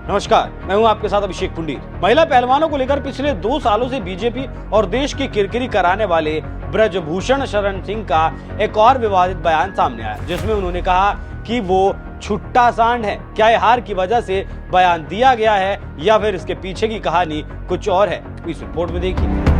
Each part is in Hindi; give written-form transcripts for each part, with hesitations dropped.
नमस्कार, मैं हूं आपके साथ अभिषेक पुंडीर। महिला पहलवानों को लेकर पिछले 2 सालों से बीजेपी और देश की किरकिरी कराने वाले ब्रजभूषण शरण सिंह का एक और विवादित बयान सामने आया, जिसमें उन्होंने कहा कि वो छुट्टा सांड है। क्या यह हार की वजह से बयान दिया गया है या फिर इसके पीछे की कहानी कुछ और है? इस रिपोर्ट में देखिए।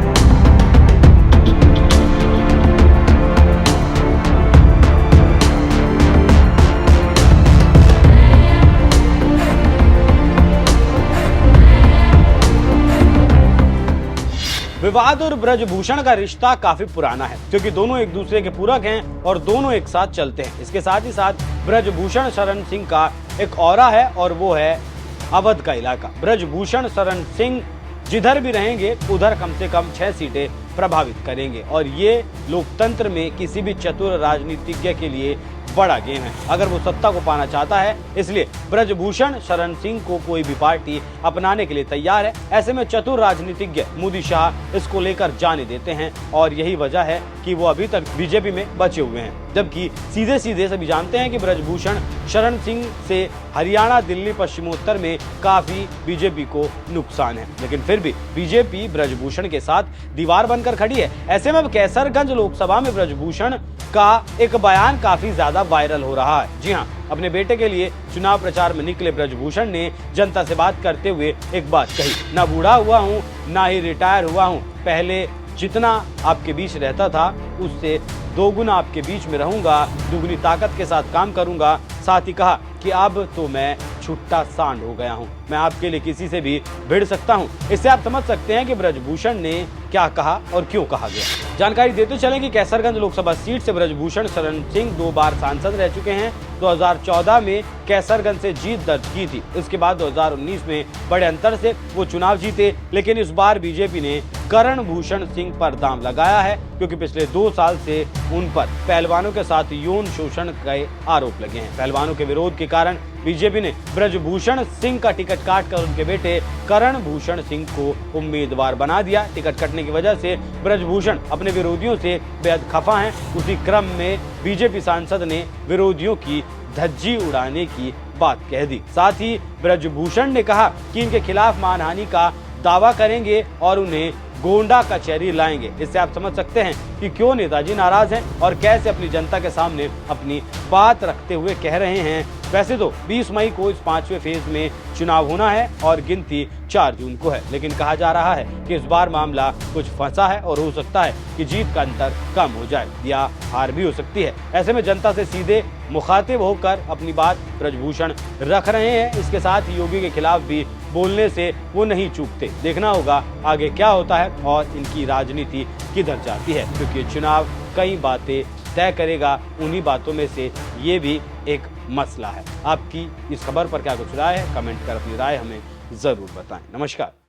विवाद और ब्रजभूषण का रिश्ता काफी पुराना है, क्योंकि दोनों एक दूसरे के पूरक हैं और दोनों एक साथ चलते हैं। इसके साथ ही साथ ब्रजभूषण शरण सिंह का एक औरा है और वो है अवध का इलाका। ब्रजभूषण शरण सिंह जिधर भी रहेंगे उधर कम से कम 6 सीटें प्रभावित करेंगे और ये लोकतंत्र में किसी भी चतुर राजनीतिज्ञ के लिए बड़ा गेम है अगर वो सत्ता को पाना चाहता है। इसलिए ब्रजभूषण शरण सिंह को कोई भी पार्टी अपनाने के लिए तैयार है। ऐसे में चतुर राजनीतिज्ञ मोदी शाह इसको लेकर जाने देते हैं और यही वजह है कि वो अभी तक बीजेपी में बचे हुए हैं, जबकि सीधे सीधे सभी जानते हैं कि ब्रजभूषण शरण सिंह से हरियाणा, दिल्ली, पश्चिमोत्तर में काफी बीजेपी को नुकसान है, लेकिन फिर भी बीजेपी ब्रजभूषण के साथ दीवार बनकर खड़ी है। ऐसे में अब कैसरगंज लोकसभा में ब्रजभूषण का एक बयान काफी ज्यादा वायरल हो रहा है। जी हाँ, अपने बेटे के लिए चुनाव प्रचार में निकले ब्रजभूषण ने जनता से बात करते हुए एक बात कही, ना बूढ़ा हुआ हूँ ना ही रिटायर हुआ हूँ, पहले जितना आपके बीच रहता था उससे 2 गुना आपके बीच में रहूंगा, दुगनी ताकत के साथ काम करूंगा। साथ ही कहा कि अब तो मैं छुट्टा सांड हो गया हूं, मैं आपके लिए किसी से भी भिड़ सकता हूं। इससे आप समझ सकते हैं कि ब्रजभूषण ने क्या कहा और क्यों कहा गया। जानकारी देते चलें कि कैसरगंज लोकसभा सीट से ब्रजभूषण शरण सिंह 2 बार सांसद रह चुके हैं। 2014 में कैसरगंज से जीत दर्ज की थी। इसके बाद 2019 में बड़े अंतर से वो चुनाव जीते, लेकिन इस बार बीजेपी ने करण भूषण सिंह पर दांव लगाया है, क्योंकि पिछले 2 साल से उन पर पहलवानों के साथ यौन शोषण के आरोप लगे हैं। पहलवानों के विरोध के कारण बीजेपी ने ब्रजभूषण सिंह का टिकट काटकर उनके बेटे करण भूषण सिंह को उम्मीदवार बना दिया। टिकट कटने की वजह से ब्रजभूषण अपने विरोधियों से बेहद खफा हैं। उसी क्रम में बीजेपी सांसद ने विरोधियों की धज्जी उड़ाने की बात कह दी। साथ ही ब्रजभूषण ने कहा कि इनके खिलाफ मानहानि का दावा करेंगे और उन्हें गोंडा कचहरी लाएंगे। इससे आप समझ सकते हैं कि क्यों नेताजी नाराज हैं और कैसे अपनी जनता के सामने अपनी बात रखते हुए कह रहे हैं। वैसे तो 20 मई को इस 5वें फेज में चुनाव होना है और गिनती 4 जून को है, लेकिन कहा जा रहा है कि इस बार मामला कुछ फंसा है और हो सकता है कि जीत का अंतर कम हो जाए या हार भी हो सकती है। ऐसे में जनता से सीधे मुखातिब होकर अपनी बात ब्रजभूषण रख रहे हैं। इसके साथ ही योगी के खिलाफ भी बोलने से वो नहीं चूकते। देखना होगा आगे क्या होता है और इनकी राजनीति किधर जाती है, क्योंकि चुनाव कई बातें तय करेगा। उन्हीं बातों में से ये भी एक मसला है। आपकी इस खबर पर क्या कुछ राय है? कमेंट कर अपनी राय हमें जरूर बताएं। नमस्कार।